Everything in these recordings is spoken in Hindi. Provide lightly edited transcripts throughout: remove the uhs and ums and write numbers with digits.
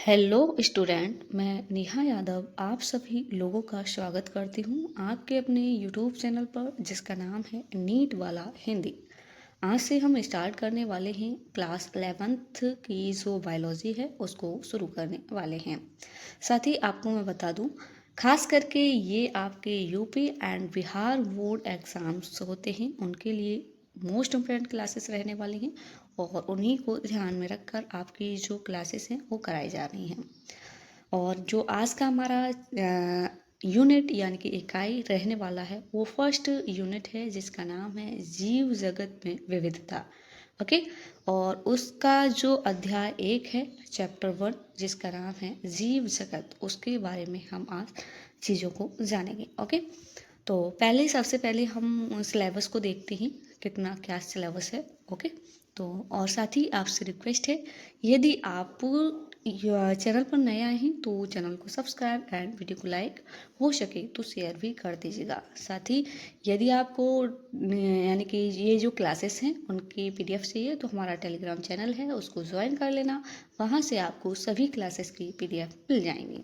हेलो स्टूडेंट, मैं नेहा यादव आप सभी लोगों का स्वागत करती हूँ आपके अपने यूट्यूब चैनल पर जिसका नाम है नीट वाला हिंदी। आज से हम स्टार्ट करने वाले हैं क्लास 11th की जो बायोलॉजी है उसको शुरू करने वाले हैं। साथ ही आपको मैं बता दूँ, खास करके ये आपके UP and Bihar board exams होते हैं उनके लिए मोस्ट इम्पोर्टेंट क्लासेस रहने वाली हैं और उन्हीं को ध्यान में रखकर आपकी जो क्लासेस हैं वो कराई जा रही हैं। और जो आज का हमारा यूनिट यानी कि इकाई रहने वाला है वो फर्स्ट यूनिट है जिसका नाम है जीव जगत में विविधता। ओके, और उसका जो अध्याय 1 है चैप्टर 1 जिसका नाम है जीव जगत, उसके बारे में हम आज चीज़ों को जानेंगे। ओके, तो सबसे पहले हम सिलेबस को देखते हैं कितना क्या सिलेबस है। ओके, तो और साथ ही आपसे रिक्वेस्ट है, यदि आप चैनल पर नए आए हैं तो चैनल को सब्सक्राइब एंड वीडियो को लाइक हो सके तो शेयर भी कर दीजिएगा। साथ ही यदि आपको यानी कि ये जो क्लासेस हैं उनकी पीडीएफ चाहिए तो हमारा टेलीग्राम चैनल है उसको ज्वाइन कर लेना, वहाँ से आपको सभी क्लासेस की पीडीएफ मिल जाएंगी।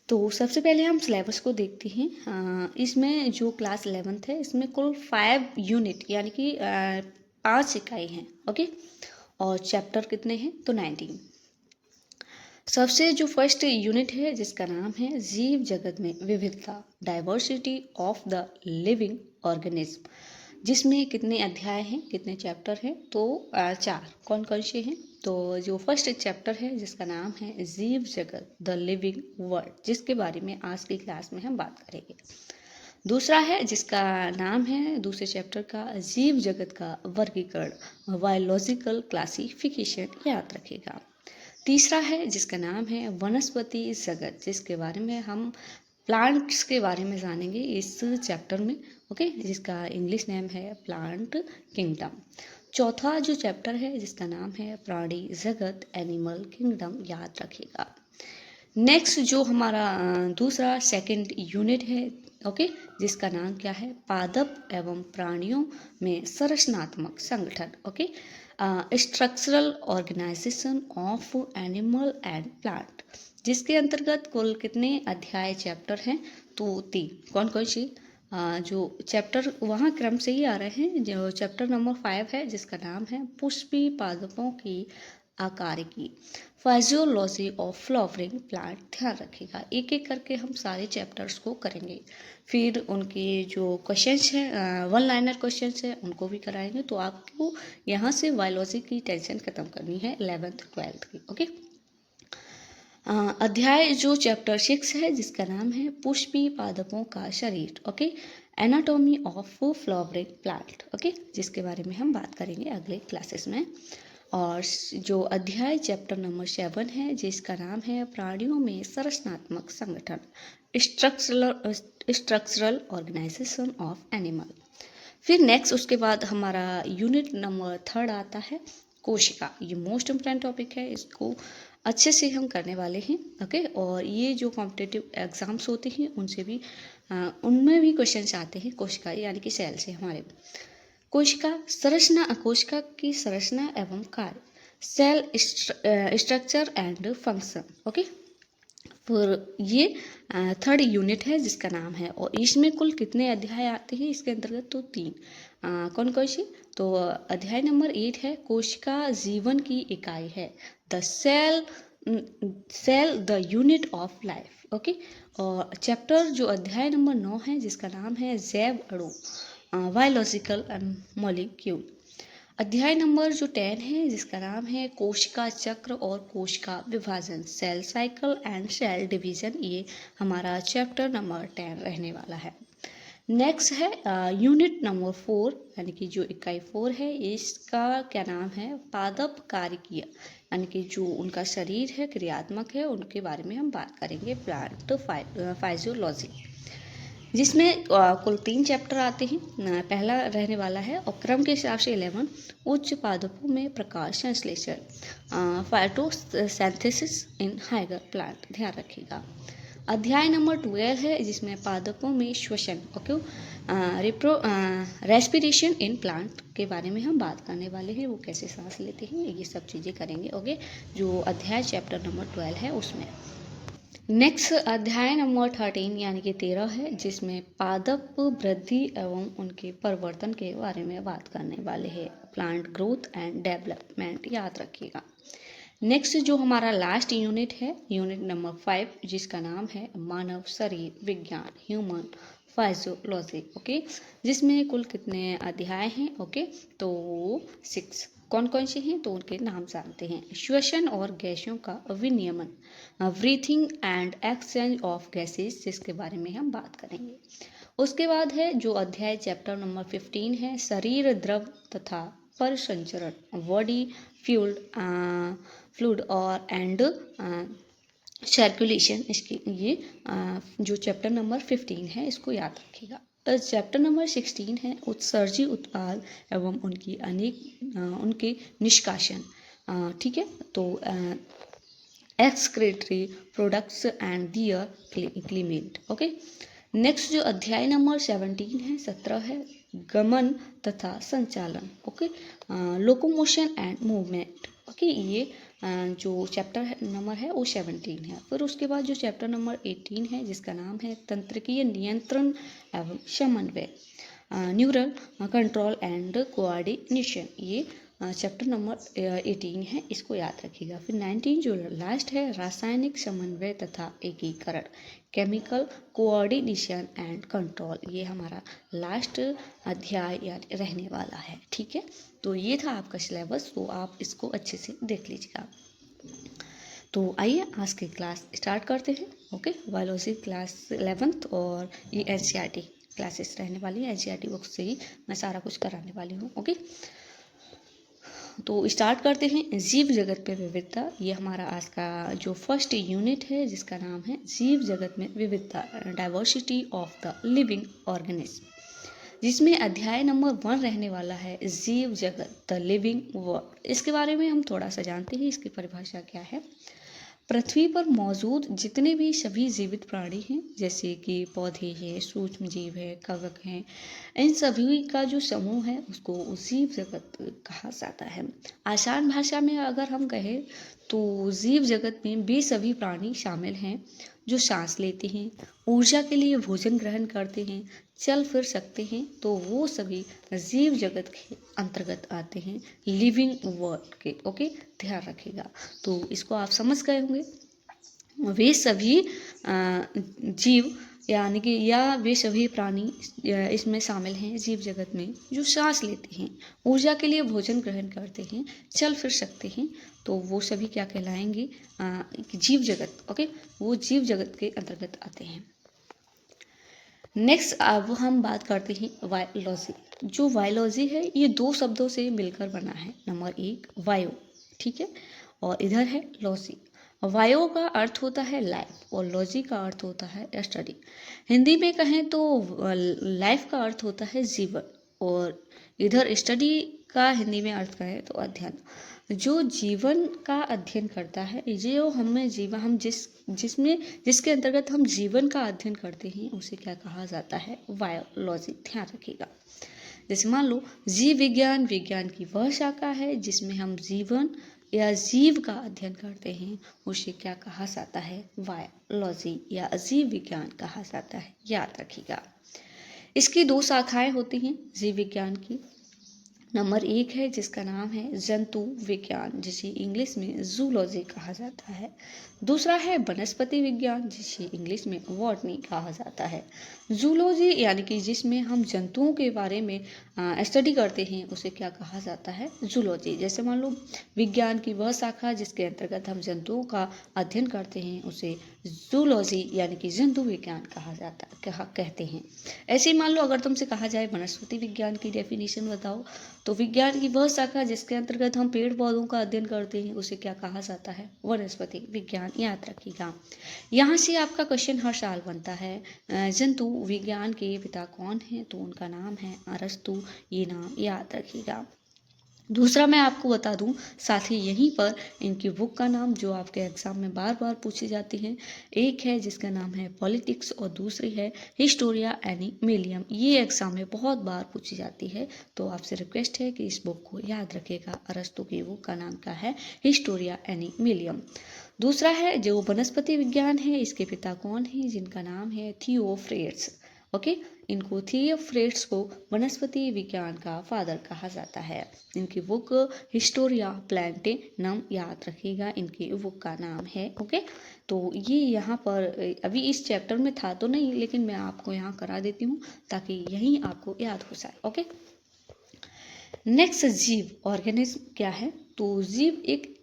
तो सबसे पहले हम सिलेबस को देखते हैं। इसमें जो क्लास 11th है इसमें कुल 5 यूनिट यानी कि 5 इकाई हैं। ओके, और चैप्टर कितने हैं तो 19। सबसे जो फर्स्ट यूनिट है जिसका नाम है जीव जगत में विविधता, diversity of the living organism, जिसमें कितने अध्याय हैं कितने चैप्टर हैं तो 4। कौन कौन से हैं तो जो फर्स्ट चैप्टर है जिसका नाम है जीव जगत द लिविंग वर्ल्ड, जिसके बारे में आज की क्लास में हम बात करेंगे। दूसरा है जिसका नाम है दूसरे चैप्टर का जीव जगत का वर्गीकरण, बायोलॉजिकल क्लासिफिकेशन, याद रखेगा। तीसरा है जिसका नाम है वनस्पति जगत, जिसके बारे में हम प्लांट्स के बारे में जानेंगे इस चैप्टर में। ओके, जिसका इंग्लिश नेम है प्लांट किंगडम। चौथा जो चैप्टर है जिसका नाम है प्राणी जगत, एनिमल किंगडम, याद रखिएगा। नेक्स्ट जो हमारा दूसरा सेकंड यूनिट है, ओके, जिसका नाम क्या है पादप एवं प्राणियों में संरचनात्मक संगठन। Okay, structural organization of animal and plant, जिसके अंतर्गत कुल कितने अध्याय चैप्टर हैं तो 3। कौन कौन सी जो चैप्टर वहाँ क्रम से ही आ रहे हैं। जो चैप्टर नंबर 5 है जिसका नाम है पुष्पी पादपों की आकार की, फिजियोलॉजी ऑफ फ्लावरिंग प्लांट, ध्यान रखिएगा। एक एक करके हम सारे चैप्टर्स को करेंगे, फिर उनके जो क्वेश्चंस हैं वन लाइनर क्वेश्चंस हैं उनको भी कराएंगे। तो आपको यहाँ से बायोलॉजी की टेंशन खत्म करनी है 11th 12th की। ओके, अध्याय जो चैप्टर 6 है जिसका नाम है पुष्पी पादपों का शरीर। Okay, anatomy of flowering plant. Okay, जिसके बारे में हम बात करेंगे अगले क्लासेस में। और जो अध्याय चैप्टर नंबर 7 है जिसका नाम है प्राणियों में संरचनात्मक संगठन, स्ट्रक्चरल ऑर्गेनाइजेशन ऑफ एनिमल। फिर नेक्स्ट उसके बाद हमारा यूनिट नंबर 3 आता है कोशिका। ये मोस्ट इम्पोर्टेंट टॉपिक है, इसको अच्छे से हम करने वाले हैं। ओके, और ये जो कॉम्पिटिटिव एग्जाम्स होते हैं उनसे भी उनमें भी क्वेश्चंस आते हैं कोशिका यानी कि सेल से। हमारे कोशिका संरचना, कोशिका की संरचना एवं कार्य, cell structure and function. Okay, फिर ये 3rd यूनिट है जिसका नाम है, और इसमें कुल कितने अध्याय आते हैं इसके अंतर्गत तो 3। कौन कौन से तो अध्याय नंबर 8 है कोशिका जीवन की इकाई है, the cell the unit of life. Okay, और चैप्टर जो अध्याय नंबर 9 है जिसका नाम है जैव अणु, बायोलॉजिकल मॉलिक्यूल। अध्याय नंबर जो 10 है जिसका नाम है कोशिका चक्र और कोशिका विभाजन, cell cycle and cell division, ये हमारा चैप्टर नंबर 10 रहने वाला है। नेक्स्ट है यूनिट नंबर 4 यानी कि जो इकाई 4 है, इसका क्या नाम है पादप कार्य, यानी कि जो उनका शरीर है क्रियात्मक है उनके बारे में हम बात करेंगे, प्लांट फाइजियोलॉजी, जिसमें कुल 3 चैप्टर आते हैं। पहला रहने वाला है और क्रम के हिसाब से 11 उच्च पादपों में प्रकाश संश्लेषण, फाइटोसिंथेसिस इन हाइगर प्लांट, ध्यान रखिएगा। अध्याय नंबर 12 है जिसमें पादपों में श्वसन, ओके, रेस्पिरेशन इन प्लांट के बारे में हम बात करने वाले हैं, वो कैसे सांस लेते हैं, ये सब चीज़ें करेंगे। ओके, जो अध्याय चैप्टर नंबर 12 है उसमें। नेक्स्ट अध्याय नंबर 13 यानी कि 13 है, जिसमें पादप वृद्धि एवं उनके परिवर्तन के बारे में बात करने वाले हैं। प्लांट ग्रोथ एंड डेवलपमेंट याद रखिएगा। नेक्स्ट जो हमारा लास्ट यूनिट है, यूनिट नंबर 5, जिसका नाम है मानव शरीर विज्ञान, ह्यूमन फाइजियोलॉजी। ओके, जिसमें कुल कितने अध्याय हैं? ओके, तो 6। कौन कौन से हैं तो उनके नाम जानते हैं। श्वसन और गैसों का विनियमन, breathing and exchange of gases, जिसके बारे में हम बात करेंगे। उसके बाद है जो अध्याय चैप्टर नंबर 15 है, शरीर द्रव तथा परिसंचरण, बॉडी फ्लूइड और एंड सर्कुलेशन। इसकी ये जो चैप्टर नंबर 15 है इसको याद रखिएगा। चैप्टर नंबर 16 है उत्सर्जी उत्पाद एवं उनके निष्कासन। ठीक है, तो एक्सक्रीटरी प्रोडक्ट्स एंड दियर क्लीमेंट। ओके, नेक्स्ट जो अध्याय नंबर 17 है, 17 है गमन तथा संचालन। Okay, locomotion and movement. Okay, ये जो चैप्टर नंबर है वो 17 है। फिर उसके बाद जो चैप्टर नंबर 18 है, जिसका नाम है तंत्रिकीय नियंत्रण एवं समन्वय, न्यूरल कंट्रोल एंड कोऑर्डिनेशन, ये चैप्टर नंबर 18 है, इसको याद रखिएगा। फिर 19 जो लास्ट है, रासायनिक समन्वय तथा एकीकरण, केमिकल कोऑर्डिनेशन एंड कंट्रोल, ये हमारा लास्ट अध्याय रहने वाला है। ठीक है, तो ये था आपका सिलेबस, तो आप इसको अच्छे से देख लीजिएगा। तो आइए आज की क्लास स्टार्ट करते हैं। ओके, बायोलॉजी क्लास 11th और ये NCERT क्लासेस रहने वाली है। NCERT बुक से ही मैं सारा कुछ कराने वाली हूँ। ओके, तो स्टार्ट करते हैं। जीव जगत में विविधता, ये हमारा आज का जो फर्स्ट यूनिट है, जिसका नाम है जीव जगत में विविधता, diversity of the living organism, जिसमें अध्याय नंबर 1 रहने वाला है जीव जगत द लिविंग वर्ल्ड। इसके बारे में हम थोड़ा सा जानते हैं, इसकी परिभाषा क्या है। पृथ्वी पर मौजूद जितने भी सभी जीवित प्राणी हैं, जैसे कि पौधे हैं, सूक्ष्म जीव है, कवक हैं, इन सभी का जो समूह है उसको जीव जगत कहा जाता है। आसान भाषा में अगर हम कहें तो जीव जगत में वे सभी प्राणी शामिल हैं जो सांस लेते हैं, ऊर्जा के लिए भोजन ग्रहण करते हैं, चल फिर सकते हैं, तो वो सभी जीव जगत के अंतर्गत आते हैं, लिविंग वर्ल्ड के। ओके, ध्यान रखिएगा। तो इसको आप समझ गए होंगे। वे सभी जीव यानी कि या वे सभी प्राणी इसमें शामिल हैं जीव जगत में जो सांस लेते हैं, ऊर्जा के लिए भोजन ग्रहण करते हैं, चल फिर सकते हैं, तो वो सभी क्या कहलाएंगे? जीव जगत। ओके, वो जीव जगत के अंतर्गत आते हैं। नेक्स्ट अब हम बात करते हैं बायोलॉजी। जो बायोलॉजी है ये 2 शब्दों से मिलकर बना है। नंबर 1 बायो, ठीक है, और इधर है लॉजी। बायो का अर्थ होता है लाइफ और लॉजी का अर्थ होता है स्टडी। हिंदी में कहें तो लाइफ का अर्थ होता है जीवन, और इधर स्टडी का हिंदी में अर्थ कहें तो अध्ययन। जो जीवन का अध्ययन करता है, जो हमें जीवन हम जिसके अंतर्गत हम जीवन का अध्ययन करते हैं, उसे क्या कहा जाता है? बायोलॉजी। ध्यान रखिएगा। जैसे मान लो जीव विज्ञान, विज्ञान की वह शाखा है जिसमें हम जीवन या जीव का अध्ययन करते हैं, उसे क्या कहा जाता है? बायोलॉजी या जीव विज्ञान कहा जाता है। याद रखिएगा। इसकी 2 शाखाएं होती हैं जीव विज्ञान की। नंबर 1 है जिसका नाम है जंतु विज्ञान, जिसे इंग्लिश में जूलॉजी कहा जाता है। दूसरा है वनस्पति विज्ञान, जिसे इंग्लिश में बॉटनी कहा जाता है। जूलॉजी यानी कि जिसमें हम जंतुओं के बारे में स्टडी करते हैं, उसे क्या कहा जाता है? जूलॉजी। जैसे मान लो विज्ञान की वह शाखा जिसके अंतर्गत हम जंतुओं का अध्ययन करते हैं, उसे जूलॉजी यानी कि जंतु विज्ञान कहा जाता कहते हैं। ऐसे ही मान लो अगर तुमसे कहा जाए वनस्पति विज्ञान की डेफिनेशन बताओ, तो विज्ञान की वह शाखा जिसके अंतर्गत हम पेड़ पौधों का अध्ययन करते हैं, उसे क्या कहा जाता है? वनस्पति विज्ञान। याद रखिएगा। यहाँ से आपका क्वेश्चन हर साल बनता है, जंतु विज्ञान के पिता कौन है? तो उनका नाम है अरस्तु। ये नाम याद रखिएगा। दूसरा मैं आपको बता दूं, साथ ही यहीं पर इनकी बुक का नाम जो आपके एग्जाम में बार बार पूछी जाती है, एक है जिसका नाम है पॉलिटिक्स और दूसरी है हिस्टोरिया एनिमेलियम। ये एग्जाम में बहुत बार पूछी जाती है, तो आपसे रिक्वेस्ट है कि इस बुक को याद रखिएगा। अरस्तु की बुक का नाम क्या है? हिस्टोरिया एनिमेलियम। दूसरा है जो वनस्पति विज्ञान है, इसके पिता कौन है? जिनका नाम है थियोफ्रेट्स। ओके, इनको थियोफ्रेट्स को वनस्पति विज्ञान का फादर कहा जाता है। इनकी बुक हिस्टोरिया प्लैंटेनम, याद रखिएगा इनकी बुक का नाम है। ओके, तो ये यहाँ पर अभी इस चैप्टर में था तो नहीं, लेकिन मैं आपको यहाँ करा देती हूँ ताकि यही आपको याद हो जाए। ओके, नेक्स्ट, जीव ऑर्गेनिज्म क्या है? तो जीव एक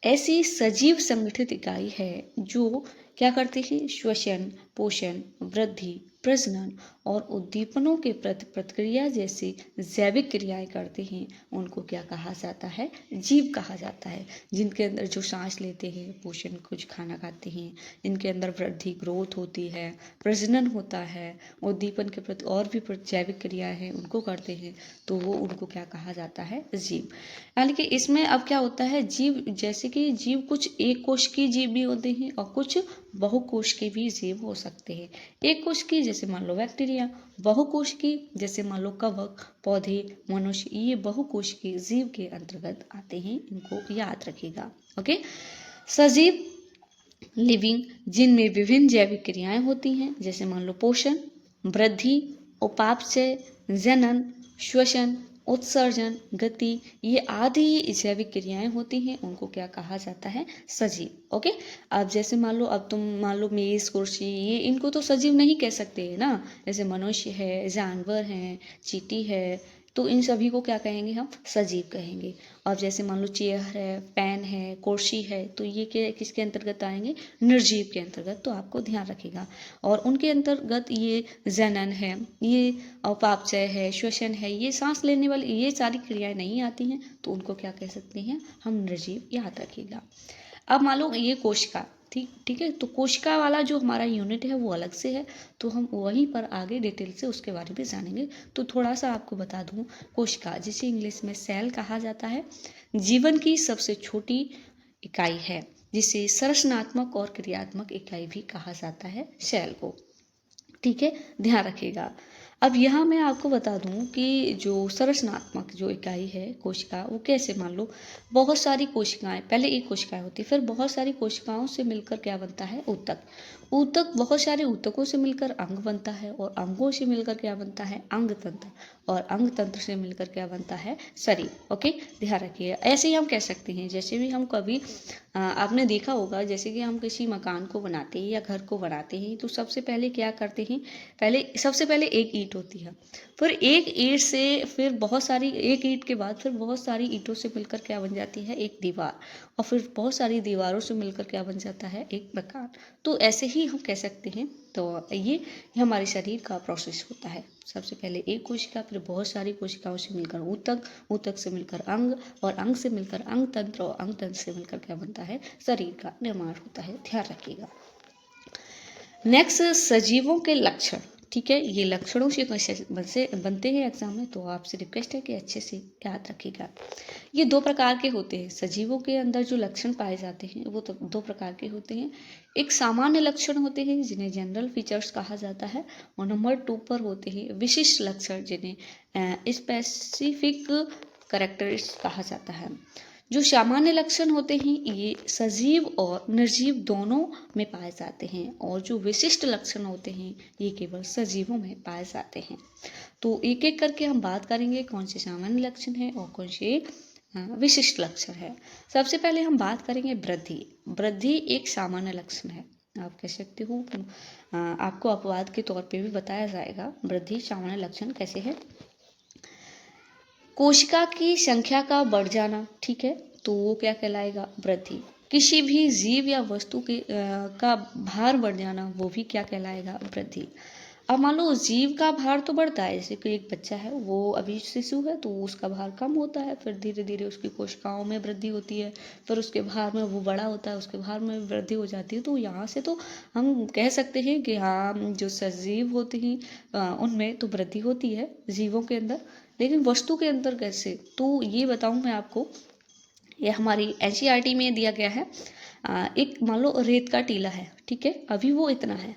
ऐसी सजीव संगठित इकाई है जो क्या करती है? श्वसन, पोषण, वृद्धि, प्रजनन और उद्दीपनों के प्रति प्रतिक्रिया जैसी जैविक क्रियाएं करते हैं। उनको क्या कहा जाता है? जीव कहा जाता है। जिनके अंदर जो सांस लेते हैं, पोषण कुछ खाना खाते हैं, इनके अंदर वृद्धि ग्रोथ होती है, प्रजनन होता है, उद्दीपन के प्रति और भी जैविक क्रियाएं हैं उनको करते हैं, तो वो उनको क्या कहा जाता है? जीव। यानी कि इसमें अब क्या होता है, जीव जैसे कि जीव कुछ एक कोश की जीव भी होते हैं और कुछ बहुकोश के भी जीव हो सकते हैं। एक कोश की जैसे मान लो बैक्टीरिया, बहुकोश की जैसे मान लो कवक, पौधे, मनुष्य, ये बहुकोश के जीव के अंतर्गत आते हैं। इनको याद रखिएगा। ओके, सजीव लिविंग, जिनमें विभिन्न जैविक क्रियाएं होती हैं, जैसे मान लो पोषण, वृद्धि, उपापचय, जनन, श्वसन, उत्सर्जन, गति, ये आदि जैविक क्रियाएं होती हैं, उनको क्या कहा जाता है? सजीव। ओके, अब जैसे मान लो, अब तुम मान लो मेज, कुर्सी, ये इनको तो सजीव नहीं कह सकते है ना। जैसे मनुष्य है, जानवर हैं, चींटी है, तो इन सभी को क्या कहेंगे? हम सजीव कहेंगे। अब जैसे मान लो चेयर है, पेन है, कुर्सी है, तो ये किसके अंतर्गत आएंगे? निर्जीव के अंतर्गत। तो आपको ध्यान रखिएगा। और उनके अंतर्गत ये जनन है, ये उपापचय है, श्वसन है, ये सांस लेने वाली ये सारी क्रियाएं नहीं आती हैं, तो उनको क्या कह सकते हैं? हम निर्जीव, याद रखिएगा। अब मान लो ये कोशिका, ठीक है, तो कोशिका वाला जो हमारा यूनिट है वो अलग से है, तो हम वहीं पर आगे डिटेल से उसके बारे में जानेंगे। तो थोड़ा सा आपको बता दूं, कोशिका जिसे इंग्लिश में सेल कहा जाता है, जीवन की सबसे छोटी इकाई है, जिसे संरचनात्मक और क्रियात्मक इकाई भी कहा जाता है सेल को। ठीक है, ध्यान रखिएगा। अब यहाँ मैं आपको बता दूं कि जो संरचनात्मक जो इकाई है कोशिका, वो कैसे, मान लो बहुत सारी कोशिकाएं, पहले एक कोशिका होती है, फिर बहुत सारी कोशिकाओं से मिलकर क्या बनता है? ऊतक। ऊतक, बहुत सारे ऊतकों से मिलकर अंग बनता है, और अंगों से मिलकर क्या बनता है? अंग तंत्र, और अंग तंत्र से मिलकर क्या बनता है? शरीर। ओके, ध्यान रखिए। ऐसे ही हम कह सकते हैं, जैसे भी हम कभी आपने देखा होगा, जैसे कि हम किसी मकान को बनाते हैं या घर को बनाते हैं, तो सबसे पहले क्या करते हैं? सबसे पहले एक ईंट होती है, फिर एक ईंट से फिर बहुत सारी, एक ईंट के बाद फिर बहुत सारी ईंटों से मिलकर क्या बन जाती है? एक दीवार, और फिर बहुत सारी दीवारों से मिलकर क्या बन जाता है? एक मकान। तो ऐसे ही हम कह सकते हैं। तो ये हमारे शरीर का प्रोसेस होता है। सबसे पहले एक कोशिका, फिर बहुत सारी कोशिकाओं से मिलकर ऊतक, ऊतक से मिलकर अंग, और अंग से मिलकर अंग तंत्र, और अंग तंत्र से मिलकर क्या बनता है? शरीर का निर्माण होता है। ध्यान रखिएगा। नेक्स्ट, सजीवों के लक्षण। ठीक है, ये लक्षणों से बनते हैं एग्जाम में, तो आपसे रिक्वेस्ट है कि अच्छे से याद रखिएगा। ये दो प्रकार के होते हैं। सजीवों के अंदर जो लक्षण पाए जाते हैं वो तो दो प्रकार के होते हैं। एक सामान्य लक्षण होते हैं जिन्हें जनरल फीचर्स कहा जाता है, और नंबर 2 पर होते हैं विशिष्ट लक्षण जिन्हें स्पेसिफिक कैरेक्टरिस्टिक्स कहा जाता है। जो सामान्य लक्षण होते हैं ये सजीव और निर्जीव दोनों में पाए जाते हैं, और जो विशिष्ट लक्षण होते हैं ये केवल सजीवों में पाए जाते हैं। तो एक एक करके हम बात करेंगे कौन से सामान्य लक्षण है और कौन से विशिष्ट लक्षण है। सबसे पहले हम बात करेंगे वृद्धि। वृद्धि एक सामान्य लक्षण है, आप कह सकते हो, आपको अपवाद के तौर पे भी बताया जाएगा वृद्धि सामान्य लक्षण कैसे है। कोशिका की संख्या का बढ़ जाना, ठीक है, तो वो क्या कहलाएगा? वृद्धि। किसी भी जीव या वस्तु के का भार बढ़ जाना, वो भी क्या कहलाएगा? वृद्धि। अब मान लो जीव का भार तो बढ़ता है, जैसे कि एक बच्चा है, वो अभी शिशु है तो उसका भार कम होता है, फिर धीरे धीरे उसकी कोशिकाओं में वृद्धि होती है, फिर उसके भार में वो बड़ा होता है, उसके भार में वृद्धि हो जाती है। तो यहाँ से तो हम कह सकते हैं कि हाँ, जो सजीव होते हैं उनमें तो वृद्धि होती है जीवों के अंदर। लेकिन वस्तु के अंदर कैसे, तो ये बताऊं मैं आपको। ये हमारी एनसीईआरटी में दिया गया है। एक मान लो रेत का टीला है, ठीक है, अभी वो इतना है,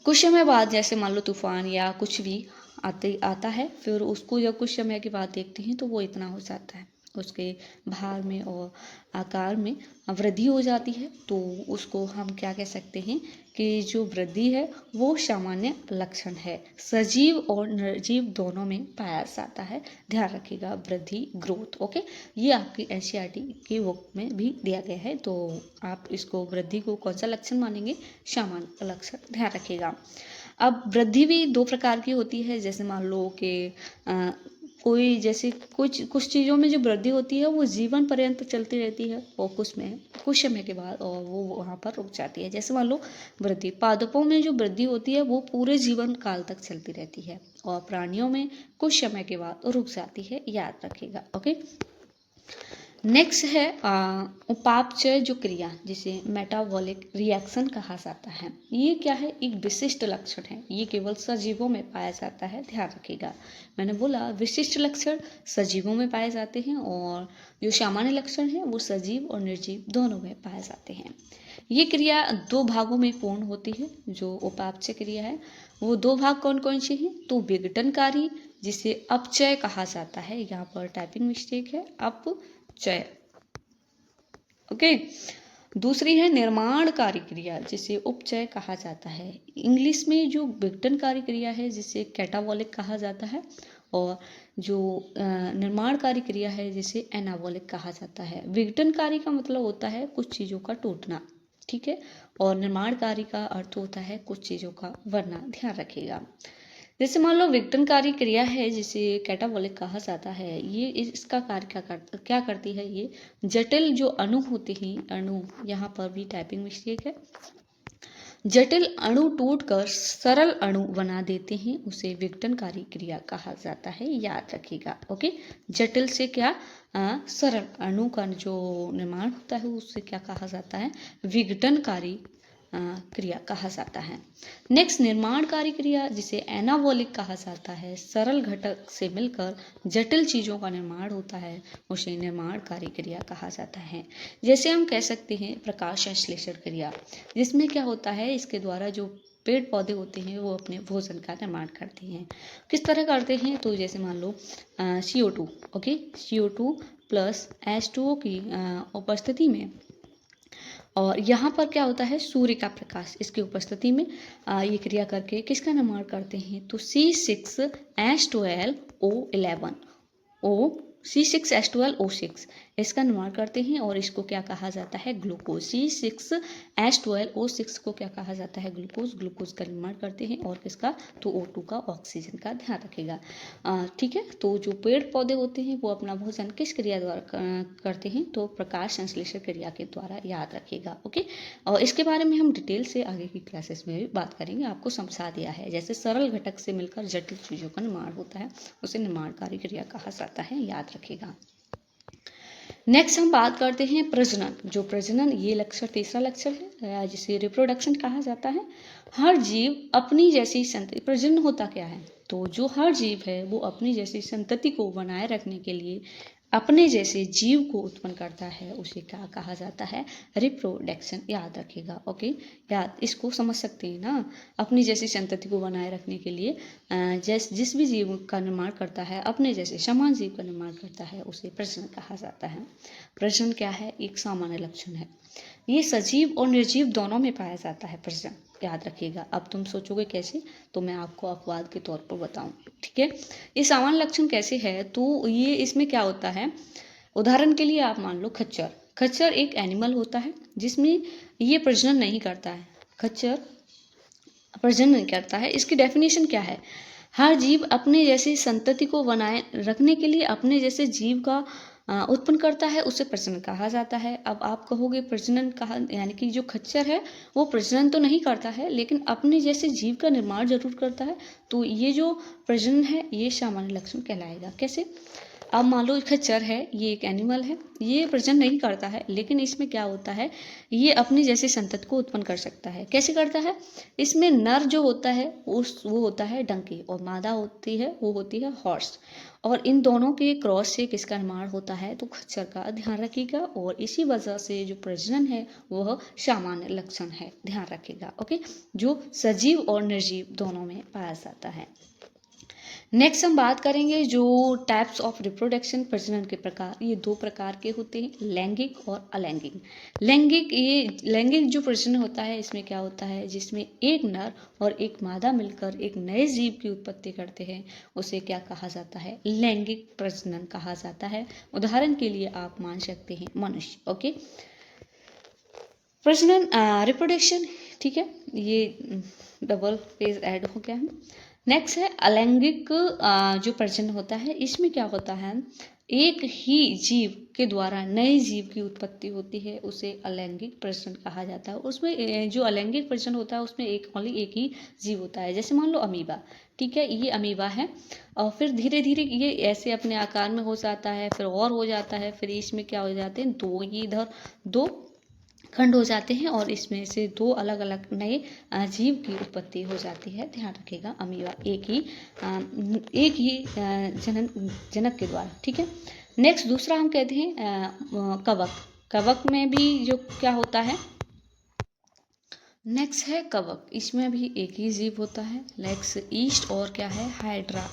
कुछ समय बाद जैसे मान लो तूफान या कुछ भी आता है, फिर उसको जब कुछ समय के बाद देखते हैं तो वो इतना हो जाता है, उसके भार में और आकार में वृद्धि हो जाती है। तो उसको हम क्या कह सकते हैं कि जो वृद्धि है वो सामान्य लक्षण है, सजीव और निर्जीव दोनों में पाया जाता है। ध्यान रखिएगा, वृद्धि, ग्रोथ। ओके, ये आपकी एनसीईआरटी की बुक में भी दिया गया है। तो आप इसको वृद्धि को कौन सा लक्षण मानेंगे, सामान्य लक्षण, ध्यान रखिएगा। अब वृद्धि भी दो प्रकार की होती है, जैसे मान लो कि कोई जैसे कुछ चीज़ों में जो वृद्धि होती है वो जीवन पर्यंत चलती रहती है, और कुछ में कुछ समय के बाद और वो वहाँ पर रुक जाती है। जैसे मान लो वृद्धि, पादपों में जो वृद्धि होती है वो पूरे जीवन काल तक चलती रहती है, और प्राणियों में कुछ समय के बाद रुक जाती है, याद रखिएगा। ओके, नेक्स्ट है उपापचय जो क्रिया, जिसे मेटाबॉलिक रिएक्शन कहा जाता है। ये क्या है, एक विशिष्ट लक्षण है, ये केवल सजीवों में पाया जाता है, ध्यान रखिएगा। मैंने बोला विशिष्ट लक्षण सजीवों में पाए जाते हैं, और जो सामान्य लक्षण है वो सजीव और निर्जीव दोनों में पाए जाते हैं। ये क्रिया दो भागों में पूर्ण होती है। जो उपापचय क्रिया है वो दो भाग कौन कौन से हैं, तो विघटनकारी जिसे अपचय कहा जाता है, यहाँ पर टाइपिंग मिस्टेक है, अपचय। ओके, दूसरी है निर्माणकारी क्रिया जिसे उपचय कहा जाता है। इंग्लिश में जो विघटनकारी क्रिया है जिसे कैटाबॉलिक कहा जाता है, और जो निर्माणकारी क्रिया है जिसे एनाबॉलिक कहा जाता है। विघटनकारी का मतलब होता है कुछ चीज़ों का टूटना, ठीक है, और निर्माणकारी का अर्थ होता है कुछ चीज़ों का बनना, ध्यान रखिएगा। जैसे मान लो विघटनकारी क्रिया है जिसे कैटाबॉलिक कहा जाता है, ये इसका कार्य क्या करती है, ये जटिल जो अणु होते हैं, अणु, यहाँ पर भी टाइपिंग मिस्टेक है, जटिल अणु टूटकर सरल अणु बना देते हैं, उसे विघटनकारी क्रिया कहा जाता है, याद रखिएगा। ओके, जटिल से क्या सरल अणु का जो निर्माण होता है उससे क्या कहा जाता है, विघटनकारी क्रिया कहा जाता है। नेक्स्ट निर्माणकारी क्रिया जिसे एनाबॉलिक कहा जाता है, सरल घटक से मिलकर जटिल चीज़ों का निर्माण होता है, उसे निर्माणकारी क्रिया कहा जाता है। जैसे हम कह सकते हैं प्रकाश संश्लेषण क्रिया, जिसमें क्या होता है, इसके द्वारा जो पेड़ पौधे होते हैं वो अपने भोजन का निर्माण करते हैं। किस तरह करते हैं, तो जैसे मान लो CO2, okay, CO2 plus H2O की उपस्थिति में, और यहाँ पर क्या होता है, सूर्य का प्रकाश इसकी उपस्थिति में ये क्रिया करके किसका निर्माण करते हैं, तो C6H12O, इसका निर्माण करते हैं, और इसको क्या कहा जाता है, ग्लूकोज। C6H12O6 को क्या कहा जाता है, ग्लूकोज का निर्माण करते हैं, और किसका, तो O2 का, ऑक्सीजन का, ध्यान रखेगा। ठीक है, तो जो पेड़ पौधे होते हैं वो अपना भोजन किस क्रिया द्वारा करते हैं, तो प्रकाश संश्लेषण क्रिया के द्वारा, याद रखिएगा। ओके, और इसके बारे में हम डिटेल से आगे की क्लासेस में भी बात करेंगे, आपको समझा दिया है। जैसे सरल घटक से मिलकर जटिल चीज़ों का निर्माण होता है, उसे निर्माणकारी क्रिया कहा जाता है, याद रखिएगा। नेक्स्ट हम बात करते हैं प्रजनन। जो प्रजनन, ये लक्षण तीसरा लक्षण है जिसे रिप्रोडक्शन कहा जाता है। हर जीव अपनी जैसी संतति, प्रजनन होता क्या है, तो जो हर जीव है वो अपनी जैसी संतति को बनाए रखने के लिए अपने जैसे जीव को उत्पन्न करता है, उसे क्या कहा जाता है, रिप्रोडक्शन, याद रखिएगा। ओके, याद, इसको समझ सकते हैं ना, अपनी जैसी संतति को बनाए रखने के लिए जिस भी जीव का निर्माण करता है, अपने जैसे समान जीव का निर्माण करता है, उसे प्रजनन कहा जाता है। प्रजनन क्या है, एक सामान्य लक्षण है, ये सजीव और निर्जीव दोनों में पाया जाता है प्रजनन, याद रखिएगा। अब तुम सोचोगे कैसे, तो मैं आपको अपवाद के तौर पर बताऊं, ठीक है। ये सामान्य लक्षण कैसे है, तो ये इसमें क्या होता है, उदाहरण के लिए आप मान लो खच्चर। खच्चर एक एनिमल होता है जिसमें ये प्रजनन नहीं करता है, खच्चर प्रजनन नहीं करता है। इसकी डेफिनेशन क्या है, हर जीव अपने जैसी संतति को बनाए रखने के लिए अपने जैसे जीव का उत्पन्न करता है, उसे प्रजनन कहा जाता है। अब आप कहोगे प्रजनन कहा, यानी कि जो खच्चर है वो प्रजनन तो नहीं करता है लेकिन अपने जैसे जीव का निर्माण जरूर करता है, तो ये जो प्रजनन है ये सामान्य लक्षण कहलाएगा। कैसे, अब मान लो खच्चर है, ये एक एनिमल है, ये प्रजनन नहीं करता है, लेकिन इसमें क्या होता है, ये अपनी जैसी संतति को उत्पन्न कर सकता है। कैसे करता है, इसमें नर जो होता है वो होता है डंकी, और मादा होती है वो होती है हॉर्स, और इन दोनों के क्रॉस से किसका निर्माण होता है, तो खच्चर का। ध्यान रखिएगा। और इसी वजह से जो प्रजनन है वह सामान्य लक्षण है, ध्यान रखिएगा। ओके, जो सजीव और निर्जीव दोनों में पाया जाता है। नेक्स्ट हम बात करेंगे जो टाइप्स ऑफ रिप्रोडक्शन, प्रजनन के प्रकार। ये दो प्रकार के होते हैं, लैंगिक और अलैंगिक। लैंगिक जो प्रजनन होता है, इसमें क्या होता है, जिसमें एक नर और एक मादा मिलकर एक नए जीव की उत्पत्ति करते हैं, उसे क्या कहा जाता है, लैंगिक प्रजनन कहा जाता है। उदाहरण के लिए आप मान सकते हैं मनुष्य। ओके, प्रजनन रिप्रोडक्शन, ठीक है, ये डबल पेज ऐड हो गया है। नेक्स्ट है अलैंगिक जो प्रजनन होता है, इसमें क्या होता है, एक ही जीव के द्वारा नए जीव की उत्पत्ति होती है, उसे अलैंगिक प्रजनन कहा जाता है। उसमें जो अलैंगिक प्रजनन होता है उसमें ओनली एक ही जीव होता है। जैसे मान लो अमीबा, ठीक है, ये अमीबा है, और फिर धीरे धीरे ये ऐसे अपने आकार में हो जाता है, फिर और हो जाता है, फिर इसमें क्या हो जाते हैं, दो, ये इधर दो खंड हो जाते हैं, और इसमें से दो अलग अलग नए जीव की उत्पत्ति हो जाती है। ध्यान रखिएगा, अमीबा एक ही जनक के द्वारा, ठीक है। नेक्स्ट दूसरा हम कहते हैं कवक। कवक में भी जो क्या होता है, नेक्स्ट है कवक, इसमें भी एक ही जीव होता है। नेक्स्ट ईस्ट और क्या है, हाइड्रा।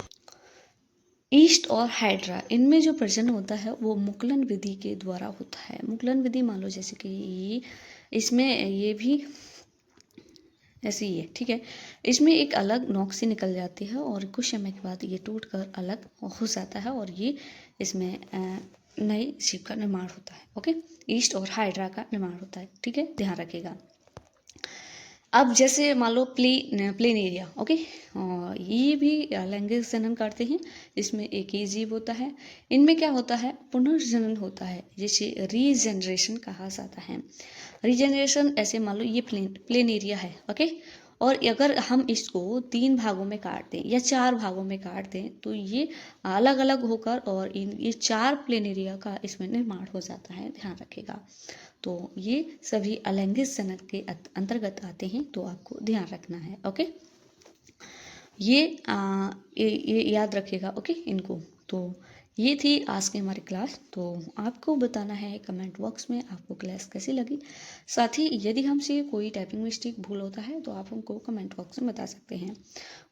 ईस्ट और हाइड्रा, इनमें जो प्रजनन होता है वो मुकुलन विधि के द्वारा होता है। मुकुलन विधि मान लो जैसे कि इसमें ये भी ऐसे ही है, ठीक है। इसमें एक अलग नोक से निकल जाती है, और कुछ समय के बाद ये टूट कर अलग हो जाता है, और ये इसमें नए जीव का निर्माण होता है। ओके, ईस्ट और हाइड्रा का निर्माण होता है, ठीक है, ध्यान रखिएगा। अब जैसे मान लो प्लेन एरिया, ओके, और ये भी लैंगिक जनन करते हैं। इसमें एक ही जीव होता है। इनमें क्या होता है, पुनर्जनन होता है, जिसे रीजनरेशन कहा जाता है। रीजनरेशन, ऐसे मान लो ये प्लेन एरिया है, ओके, और अगर हम इसको 3 भागों में काट दें या 4 भागों में काट दें, तो ये अलग अलग होकर और ये 4 प्लेन एरिया का इसमें निर्माण हो जाता है। ध्यान रखिएगा। तो ये सभी अलैंगिक जनन के अंतर्गत आते हैं, तो आपको ध्यान रखना है। ओके, ये याद रखिएगा। ओके, इनको। तो ये थी आज की हमारी क्लास। तो आपको बताना है कमेंट बॉक्स में आपको क्लास कैसी लगी। साथ ही यदि हमसे कोई टाइपिंग मिस्टेक भूल होता है तो आप हमको कमेंट बॉक्स में बता सकते हैं।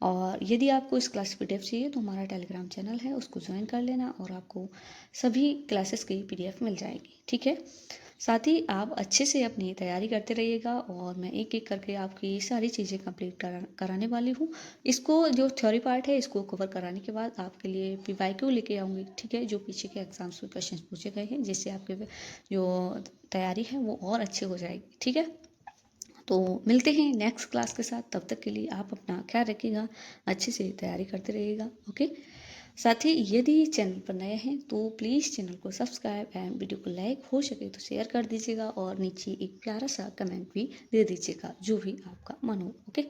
और यदि आपको इस क्लास की PDF चाहिए तो हमारा टेलीग्राम चैनल है, उसको ज्वाइन कर लेना, और आपको सभी क्लासेस की PDF मिल जाएगी, ठीक है। साथ ही आप अच्छे से अपनी तैयारी करते रहिएगा, और मैं एक एक करके आपकी सारी चीज़ें कंप्लीट कराने वाली हूँ। इसको जो थ्योरी पार्ट है इसको कवर कराने के बाद आपके लिए PYQ लेके आऊँगी, ठीक है, जो पीछे के एग्जाम्स में क्वेश्चन पूछे गए हैं, जिससे आपके जो तैयारी है वो और अच्छी हो जाएगी, ठीक है। तो मिलते हैं नेक्स्ट क्लास के साथ। तब तक के लिए आप अपना ख्याल रखिएगा, अच्छे से तैयारी करते रहिएगा। ओके, साथ ही यदि चैनल पर नए हैं तो प्लीज़ चैनल को सब्सक्राइब एंड वीडियो को लाइक, हो सके तो शेयर कर दीजिएगा, और नीचे एक प्यारा सा कमेंट भी दे दीजिएगा, जो भी आपका मन हो। ओके।